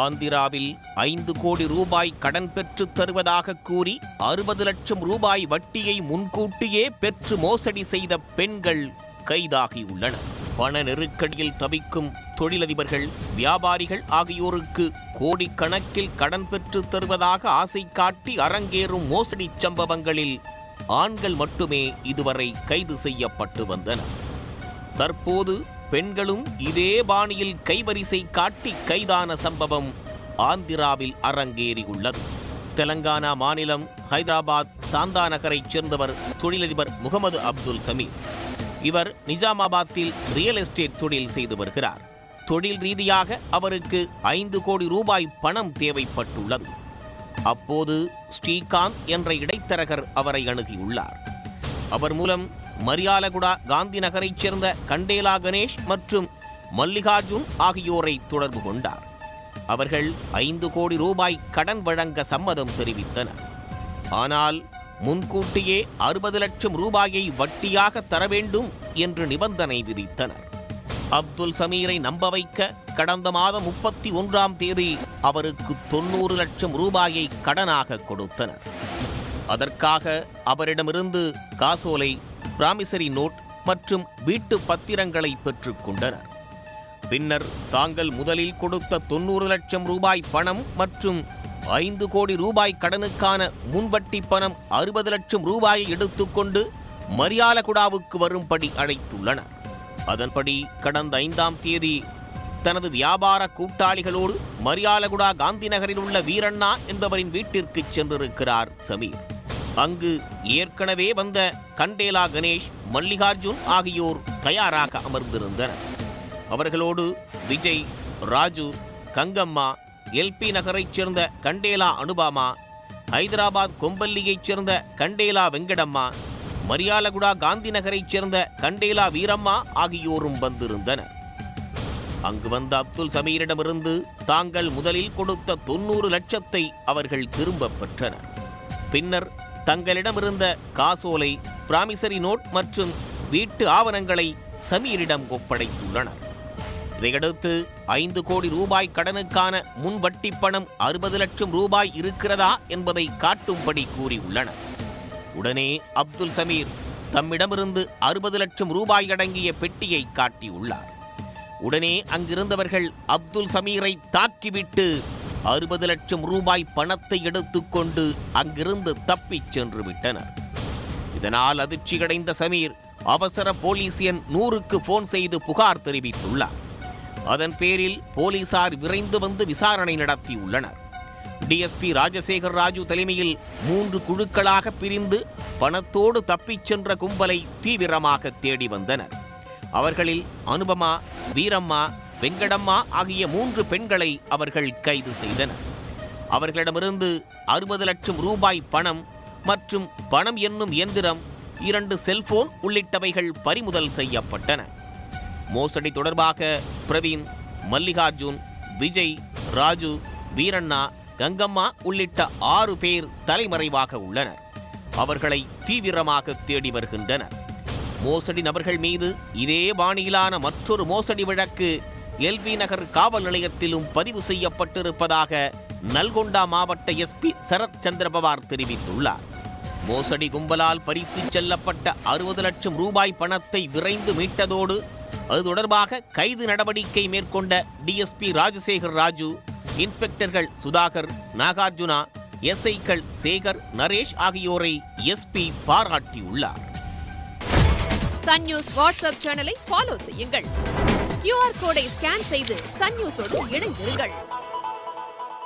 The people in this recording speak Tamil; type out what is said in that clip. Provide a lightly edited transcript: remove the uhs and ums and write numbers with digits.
ஆந்திராவில் 5 கோடி ரூபாய் கடன் பெற்றுத் தருவதாக கூறி 60 லட்சம் ரூபாய் வட்டியை முன்கூட்டியே பெற்று மோசடி செய்த பெண்கள் கைதாகியுள்ளனர். பண நெருக்கடியில் தவிக்கும் தொழிலதிபர்கள், வியாபாரிகள் ஆகியோருக்கு கோடிக்கணக்கில் கடன் பெற்றுத் தருவதாக ஆசை காட்டி அரங்கேறும் மோசடி சம்பவங்களில் ஆண்கள் மட்டுமே இதுவரை கைது செய்யப்பட்டு வந்தனர். தற்போது பெண்களும் இதே பாணியில் கைவரிசை காட்டி கைதான சம்பவம் ஆந்திராவில் அரங்கேறியுள்ளது. தெலங்கானா மாநிலம் ஹைதராபாத் சாந்தா நகரைச் சேர்ந்தவர் தொழிலதிபர் முகமது அப்துல் சமீர். இவர் நிஜாமாபாத்தில் ரியல் எஸ்டேட் தொழில் செய்து வருகிறார். தொழில் ரீதியாக அவருக்கு 5 கோடி ரூபாய் பணம் தேவைப்பட்டுள்ளது. அப்போது ஸ்ரீகாந்த் என்ற இடைத்தரகர் அவரை அணுகியுள்ளார். அவர் மூலம் மரியாலகுடா காந்தி நகரைச் சேர்ந்த கண்டேலா கணேஷ் மற்றும் மல்லிகார்ஜுன் ஆகியோரை தொடர்பு கொண்டார். அவர்கள் 5 கோடி ரூபாய் கடன் வழங்க சம்மதம் தெரிவித்தனர். ஆனால் முன்கூட்டியே 60 லட்சம் ரூபாயை வட்டியாக தர வேண்டும் என்று நிபந்தனை விதித்தனர். அப்துல் சமீரை நம்ப வைக்க கடந்த மாதம் 31ஆம் தேதி அவருக்கு 90 லட்சம் ரூபாயை கடனாக கொடுத்தனர். அதற்காக அவரிடமிருந்து காசோலை, பிராமிசரி நோட் மற்றும் வீட்டு பத்திரங்களை பெற்றுக் கொண்டனர். பின்னர் தாங்கள் முதலில் கொடுத்த 90 லட்சம் ரூபாய் பணம் மற்றும் 5 கோடி ரூபாய் கடனுக்கான முன்வட்டி பணம் 60 லட்சம் ரூபாயை எடுத்துக்கொண்டு மரியாலகுடாவுக்கு வரும்படி அழைத்துள்ளனர். அதன்படி கடந்த 5ஆம் தேதி தனது வியாபார கூட்டாளிகளோடு மரியாலகுடா காந்தி நகரில் உள்ள வீரண்ணா என்பவரின் வீட்டிற்கு சென்றிருக்கிறார் சமீர். அங்கு ஏற்கனவே வந்த கண்டேலா கணேஷ், மல்லிகார்ஜுன் ஆகியோர் தயாராக அமர்ந்திருந்தனர். அவர்களோடு விஜய், ராஜு, கங்கம்மா, எல்பி நகரைச் சேர்ந்த கண்டேலா அனுபாமா, ஹைதராபாத் கொம்பல்லியைச் சேர்ந்த கண்டேலா வெங்கடம்மா, மரியாலகுடா காந்தி நகரைச் சேர்ந்த கண்டேலா வீரம்மா ஆகியோரும் வந்திருந்தனர். அங்கு வந்த அப்துல் சமீரிடமிருந்து தாங்கள் முதலில் கொடுத்த 90 லட்சத்தை அவர்கள் திரும்பப் பெற்றனர். பின்னர் தங்களிடமிருந்த காசோலை, பிராமிசரி நோட் மற்றும் வீட்டு ஆவணங்களை சமீரிடம் ஒப்படைத்துள்ளனர். இதையடுத்து 5 கோடி ரூபாய் கடனுக்கான முன் வட்டி பணம் 60 லட்சம் ரூபாய் இருக்கிறதா என்பதை காட்டும்படி கூறியுள்ளனர். உடனே அப்துல் சமீர் தம்மிடமிருந்து 60 லட்சம் ரூபாய் அடங்கிய பெட்டியை காட்டியுள்ளார். உடனே அங்கிருந்தவர்கள் அப்துல் சமீரை தாக்கிவிட்டு 60 லட்சம் ரூபாய் பணத்தை எடுத்துக்கொண்டு அங்கிருந்து தப்பிச் சென்று விட்டனர். இதனால் அதிர்ச்சியடைந்த சமீர் அவசர போலீஸ் எண் 100க்கு போன் செய்து புகார் தெரிவித்துள்ளார். அதன் பேரில் போலீசார் விரைந்து வந்து விசாரணை நடத்தியுள்ளனர். டிஎஸ்பி ராஜசேகர் ராஜு தலைமையில் 3 குழுக்களாக பிரிந்து பணத்தோடு தப்பிச் சென்ற கும்பலை தீவிரமாக தேடி வந்தனர். அவர்களில் அனுபமா, வீரம்மா, வெங்கடம்மா ஆகிய 3 பெண்களை அவர்கள் கைது செய்தனர். அவர்களிடமிருந்து 60 லட்சம் ரூபாய் பணம் மற்றும் பணம் என்னும் இயந்திரம், 2 செல்போன் உள்ளிட்டவைகள் பறிமுதல் செய்யப்பட்டன. மோசடி தொடர்பாக பிரவீன், மல்லிகார்ஜுன், விஜய், ராஜு, வீரண்ணா, கங்கம்மா உள்ளிட்ட 6 பேர் தலைமறைவாக உள்ளனர். அவர்களை தீவிரமாக தேடி வருகின்றனர். மோசடி நபர்கள் மீது இதே பாணியிலான மற்றொரு மோசடி வழக்கு எல்பி நகர் காவல் நிலையத்திலும் பதிவு செய்யப்பட்டிருப்பதாக நல்கொண்டா மாவட்ட எஸ்பி சரத் சந்திரபவார் தெரிவித்துள்ளார். மோசடி கும்பலால் பறித்துச் செல்லப்பட்ட 60 லட்சம் ரூபாய் பணத்தை விரைந்து மீட்டதோடு அது தொடர்பாக கைது நடவடிக்கை மேற்கொண்ட டிஎஸ்பி ராஜசேகர் ராஜு, இன்ஸ்பெக்டர்கள் சுதாகர், நாகார்ஜுனா, எஸ்ஐக்கள் சேகர், நரேஷ் ஆகியோரை எஸ்பி பாராட்டியுள்ளார். சன் நியூஸ் வாட்ஸ்அப் சேனலை ஃபாலோ செய்யுங்கள். QR கோடை ஸ்கேன் செய்து சன் நியூஸோடு இணைந்திருங்கள்.